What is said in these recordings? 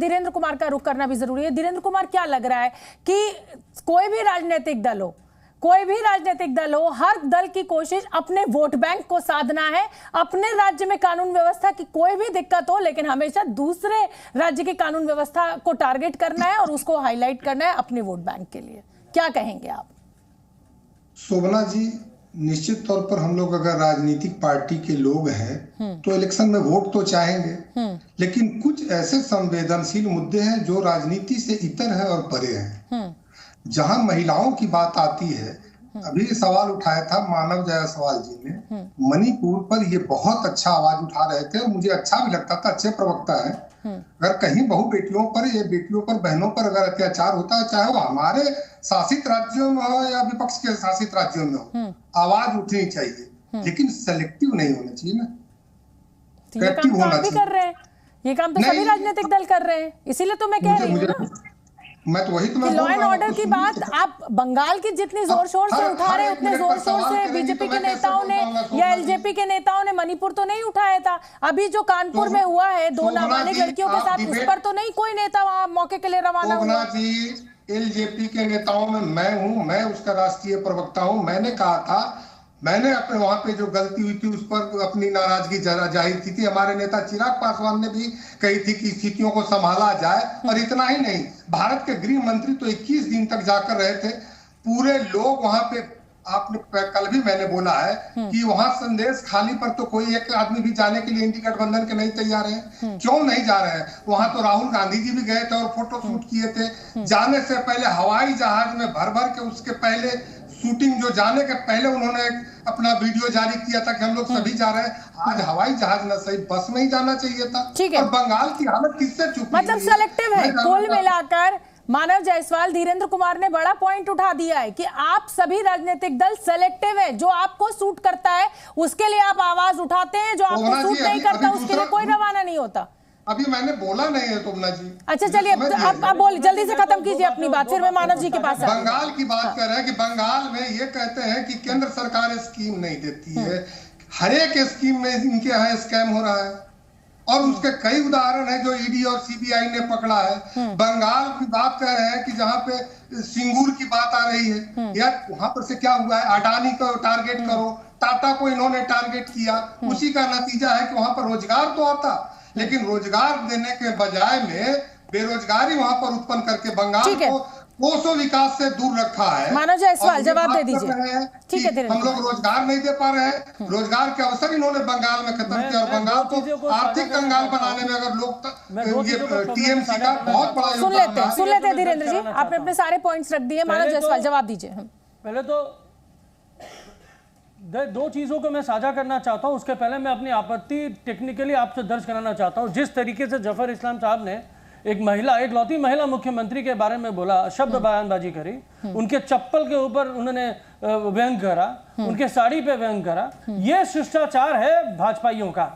धीरेन्द्र कुमार का रुख करना भी जरूरी है। धीरेन्द्र कुमार, क्या लग रहा है कि कोई भी राजनीतिक दल हो, हर दल की कोशिश अपने वोट बैंक को साधना है, अपने राज्य में कानून व्यवस्था की कोई भी दिक्कत हो लेकिन हमेशा दूसरे राज्य की कानून व्यवस्था को टारगेट करना है और उसको हाईलाइट करना है अपने वोट बैंक के लिए। क्या कहेंगे आप? शोभना जी, निश्चित तौर पर हम लोग अगर राजनीतिक पार्टी के लोग हैं तो इलेक्शन में वोट तो चाहेंगे, लेकिन कुछ ऐसे संवेदनशील मुद्दे हैं जो राजनीति से इतर है और परे हैं। जहां महिलाओं की बात आती है, अभी सवाल उठाया था मानव जायसवाल जी ने, मणिपुर पर ये बहुत अच्छा आवाज उठा रहे थे और मुझे अच्छा भी लगता था, अच्छे प्रवक्ता है। अगर कहीं बहु बेटियों पर, ये बेटियों पर, बहनों पर अगर अत्याचार होता है, चाहे वो हमारे शासित राज्यों में हो या विपक्ष के शासित राज्यों में हो, आवाज उठनी चाहिए, लेकिन सेलेक्टिव नहीं होना चाहिए ना। ये काम तो आप भी कर रहे हैं, ये काम तो सभी राजनीतिक दल कर रहे हैं, इसीलिए तो मैं कह रही हूँ ना। मैं तो वही तो लॉ एंड ऑर्डर की बात आप बंगाल की जितनी जोर शोर से उठा रहे हैं, उतने जोर शोर से बीजेपी के नेताओं ने या एलजेपी के नेताओं ने मणिपुर तो नहीं उठाया था। अभी जो कानपुर में हुआ है 2 नाबालिग लड़कियों के साथ, उस पर तो नहीं कोई नेता वहां मौके के लिए रवाना हुआ। एलजेपी के नेताओं में मैं हूं, मैं उसका राष्ट्रीय प्रवक्ता हूं। मैंने कहा था, मैंने अपने वहां पे जो गलती हुई थी उस पर अपनी नाराजगी जाहिर की थी। हमारे नेता चिराग पासवान ने भी कही थी कि स्थितियों को संभाला जाए, और इतना ही नहीं, भारत के गृह मंत्री तो 21 दिन तक जाकर रहे थे। पूरे लोग वहां पे, आपने कल भी मैंने बोला है कि वहां संदेश खाली पर तो कोई एक आदमी भी जाने के लिए इंडी गठबंधन के नहीं तैयार है। क्यों नहीं जा रहे हैं? वहां तो राहुल गांधी जी भी गए थे और फोटो शूट किए थे। जाने से पहले हवाई जहाज में भर भर के, उसके पहले शूटिंग, जो जाने के पहले उन्होंने अपना वीडियो जारी किया था कि हम लोग सभी जा रहे हैं। आज हवाई जहाज न सही, बस में ही जाना चाहिए था। और बंगाल की हालत किससे चुप? मतलब सेलेक्टिव है कुल मिलाकर। मानव जायसवाल, धीरेन्द्र कुमार ने बड़ा पॉइंट उठा दिया है कि आप सभी राजनीतिक दल सेलेक्टिव है, जो आपको सूट करता है उसके लिए आप आवाज उठाते हैं, जो आपको सूट नहीं करता उसके लिए कोई रवाना नहीं होता। अभी मैंने बोला नहीं है शोभना जी। अच्छा चलिए, आप बोल, जल्दी से खत्म कीजिए अपनी बात, फिर मैं मानव जी के पास। बंगाल की बात कर रहे हैं कि बंगाल में ये कहते हैं कि केंद्र सरकार स्कीम नहीं देती है, हर एक स्कीम में इनके यहाँ स्कैम हो रहा है, और उसके कई उदाहरण है जो ईडी और सीबीआई ने पकड़ा है। बंगाल की बात कर रहे हैं कि जहाँ पे सिंगूर की बात आ रही है, या वहां पर से क्या हुआ है, अडानी को टारगेट करो, टाटा को इन्होंने टारगेट किया, उसी का नतीजा है कि वहां पर रोजगार तो आता, लेकिन रोजगार देने के बजाय में बेरोजगारी वहां पर उत्पन्न करके बंगाल को कोसों विकास से दूर रखा है। मानव जायसवाल, जवाब दे दीजिए। ठीक है, हम लोग रोजगार नहीं दे पा रहे हैं, रोजगार के अवसर इन्होंने बंगाल में खत्म किया, और बंगाल को आर्थिक कंगाल बनाने में अगर लोग ये टीएमसी का बहुत बड़ा सुन लेते हैं धीरेन्द्र जी, आपने अपने सारे पॉइंट्स रख दिए। मानव जायसवाल, जवाब दीजिए। पहले तो 2 चीज़ों को मैं साझा करना चाहता हूं, उसके पहले मैं अपनी आपत्ति टेक्निकली आपसे दर्ज कराना चाहता हूं। जिस तरीके से जफर इस्लाम साहब ने एक लौती महिला मुख्यमंत्री के बारे में बोला, शब्द बयानबाजी करी, उनके चप्पल के ऊपर उन्होंने व्यंग करा, उनके साड़ी पे व्यंग करा, ये शिष्टाचार है भाजपाइयों का।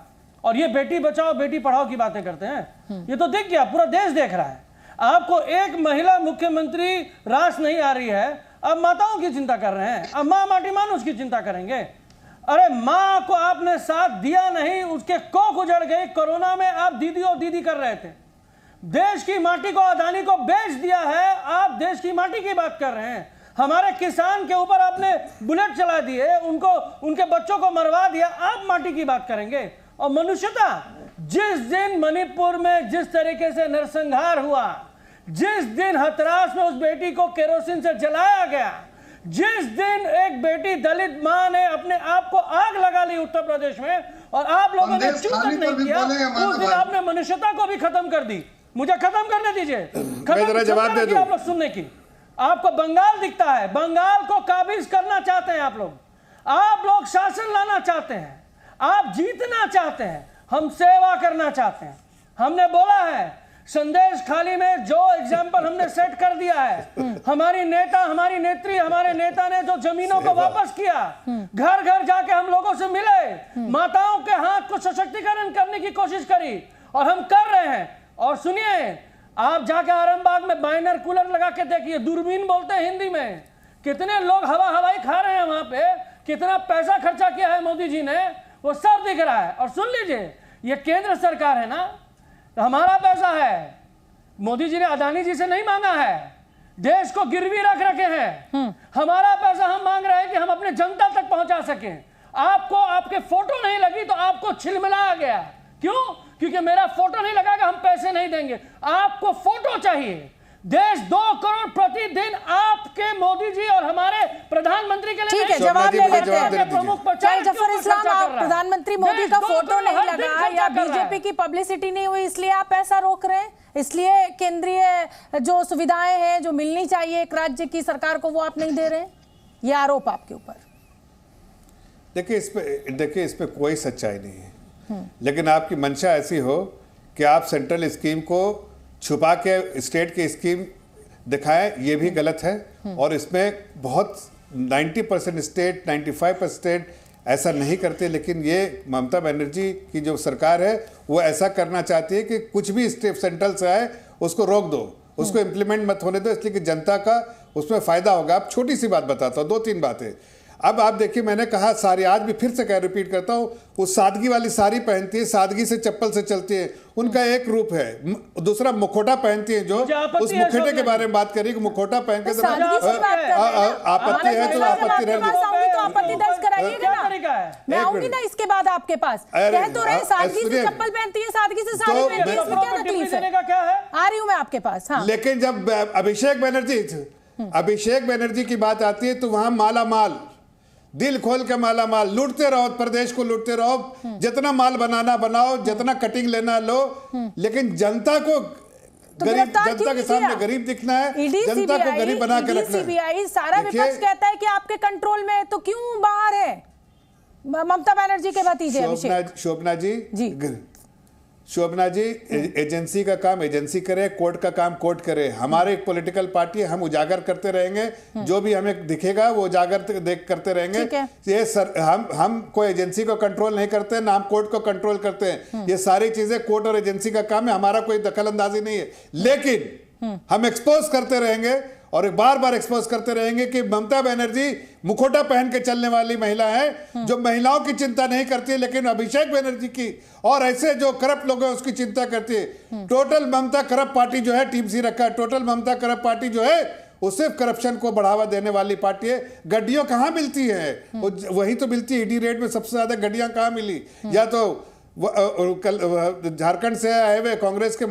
और ये बेटी बचाओ बेटी पढ़ाओ की बातें करते हैं, ये तो देख गया, पूरा देश देख रहा है। आपको एक महिला मुख्यमंत्री रास नहीं आ रही है, अब माताओं की चिंता कर रहे हैं, अब माँ माटी मानुष की चिंता करेंगे। अरे माँ को आपने साथ दिया नहीं, उसके कोख उजड़ गई। कोरोना में आप दीदी और दीदी कर रहे थे, देश की माटी को अदानी को बेच दिया है, आप देश की माटी की बात कर रहे हैं। हमारे किसान के ऊपर आपने बुलेट चला दिए, उनको, उनके बच्चों को मरवा दिया, आप माटी की बात करेंगे। और मनुष्यता, जिस दिन मणिपुर में जिस तरीके से नरसंहार हुआ, जिस दिन हथरास में उस बेटी को केरोसिन से जलाया गया, जिस दिन एक बेटी दलित मां ने अपने आप को आग लगा ली उत्तर प्रदेश में, और आप लोगों ने चुप तक नहीं किया, उस दिन आपने मनुष्यता को भी खत्म कर दी। मुझे खत्म करने दीजिए, जवाब दे दो। आप लोग सुनने की, आपको बंगाल दिखता है, बंगाल को काबिज करना चाहते हैं आप लोग शासन लाना चाहते हैं, आप जीतना चाहते हैं, हम सेवा करना चाहते हैं। हमने बोला है संदेश खाली में जो एग्जाम्पल हमने सेट कर दिया है, हमारी नेता, हमारी नेत्री, हमारे नेता ने जो जमीनों को वापस किया, घर घर जाके हम लोगों से मिले, माताओं के हाथ को सशक्तिकरण करने की कोशिश करी, और हम कर रहे हैं। और सुनिए, आप जाके आरामबाग में बाइनर कूलर लगा के देखिए, दूरबीन बोलते हैं हिंदी में, कितने लोग हवाई खा रहे हैं वहां पे, कितना पैसा खर्चा किया है मोदी जी ने, वो सब दिख रहा है। और सुन लीजिए, ये केंद्र सरकार है ना, हमारा पैसा है, मोदी जी ने अदानी जी से नहीं मांगा है, देश को गिरवी रख रखे हैं। हमारा पैसा हम मांग रहे हैं कि हम अपने जनता तक पहुंचा सकें। आपको आपके फोटो नहीं लगी तो आपको छिलमिलाया गया। क्यों? क्योंकि मेरा फोटो नहीं लगाएगा हम पैसे नहीं देंगे। आपको फोटो चाहिए। देश 2 करोड़ प्रतिदिन आपके मोदी जी और हमारे प्रधानमंत्री के लिए। ठीक है, जवाब ले लेते हैं। प्रमुख चाहे जफर इस्लाम, आप प्रधानमंत्री मोदी का फोटो नहीं लगा या बीजेपी की पब्लिसिटी नहीं हुई इसलिए आप पैसा रोक रहे हैं, इसलिए केंद्रीय जो सुविधाएं हैं जो मिलनी चाहिए एक राज्य की सरकार को वो आप नहीं दे रहे हैं, ये आरोप आपके ऊपर। देखिए इस पे कोई सच्चाई नहीं है, लेकिन आपकी मंशा ऐसी हो कि आप सेंट्रल स्कीम को छुपा के स्टेट की स्कीम दिखाएं, ये भी गलत है। और इसमें बहुत 90% स्टेट 95% स्टेट ऐसा नहीं करते, लेकिन ये ममता बनर्जी की जो सरकार है वो ऐसा करना चाहती है कि कुछ भी स्टेट सेंट्रल से आए उसको रोक दो, उसको इम्प्लीमेंट मत होने दो, इसलिए कि जनता का उसमें फायदा होगा। अब छोटी सी बात बताता हूँ, 2-3 बातें। अब आप देखिए, मैंने कहा सारी, आज भी फिर से रिपीट करता हूँ, वो सादगी वाली साड़ी पहनती है, सादगी से चप्पल से चलती है, उनका एक रूप है। दूसरा मुखोटा पहनती है, जो उस मुखोटे के बारे में बात करी कि मुखोटा पहन के आपत्ति है तो आपत्ति दर्ज कराइएगा ना, मैं आऊंगी ना इसके बाद आपके पास। कह तो रहे सादगी से चप्पल पहनती है, सादगी से साड़ी पहनती है, इसमें क्या तकलीफ है? आ रही हूं मैं आपके पास। हाँ, लेकिन जब अभिषेक बनर्जी की बात आती है तो वहां माला माल, दिल खोल के माला माल, लूटते रहो, प्रदेश को लूटते रहो, जितना माल बनाना बनाओ, जितना कटिंग लेना लो, लेकिन जनता को गरीब, जनता के सामने गरीब दिखना है, जनता को गरीब बना के रखना है। सीबीआई सारा विपक्ष कहता है कि आपके कंट्रोल में है, तो क्यों बाहर है ममता बनर्जी के भतीजे अभिषेक? शोभना जी, एजेंसी का काम एजेंसी करे, कोर्ट का काम कोर्ट करे। हमारे एक पॉलिटिकल पार्टी है, हम उजागर करते रहेंगे, जो भी हमें दिखेगा वो उजागर करते रहेंगे। ये हम कोई एजेंसी को कंट्रोल नहीं करते, ना हम कोर्ट को कंट्रोल करते हैं। ये सारी चीजें कोर्ट और एजेंसी का काम है, हमारा कोई दखल अंदाजी नहीं है। लेकिन हम एक्सपोज करते रहेंगे और बार बार एक्सपोज करते रहेंगे कि ममता बनर्जी मुखोटा पहन के चलने वाली महिला है, जो महिलाओं की चिंता नहीं करती है, लेकिन अभिषेक बनर्जी की और ऐसे जो करप्ट लोग हैं उसकी चिंता करती है। टोटल ममता करप्ट पार्टी जो है, टीम सी रखा है, टोटल ममता करप्ट पार्टी जो है वो सिर्फ करप्शन को बढ़ावा देने वाली पार्टी है। गड्डियों कहाँ मिलती है? वही तो मिलती है, ईडी रेट में सबसे ज्यादा गड्डियां कहाँ मिली? या तो झारखंड से आए हुए कांग्रेस के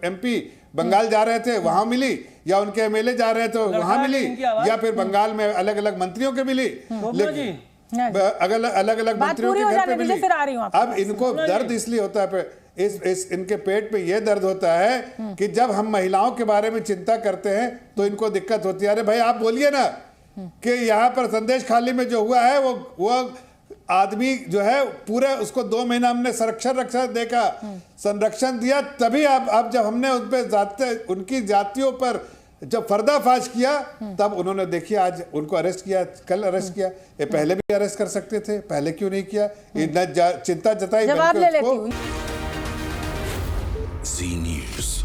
एमपी बंगाल जा रहे थे, वहां मिली, या उनके एमएलए जा रहे थे वहां मिली, या फिर बंगाल में अलग अलग मंत्रियों के मिली, अलग अलग मंत्रियों के घर पे मिली। अब इनको दर्द इसलिए होता है, इनके पेट पे ये दर्द होता है कि जब हम महिलाओं के बारे में चिंता करते हैं तो इनको दिक्कत होती है। अरे भाई आप बोलिए ना कि यहाँ पर संदेश खाली में जो हुआ है वो आदमी जो है पूरे उसको 2 महीना हमने संरक्षण दिया, तभी अब जब हमने उन पे उनकी जातियों पर जब पर्दाफाश किया तब उन्होंने देखिए आज उनको अरेस्ट किया, कल अरेस्ट किया। ये पहले भी अरेस्ट कर सकते थे, पहले क्यों नहीं किया? चिंता जताई। जवाब ले लेती हूं। Zee News।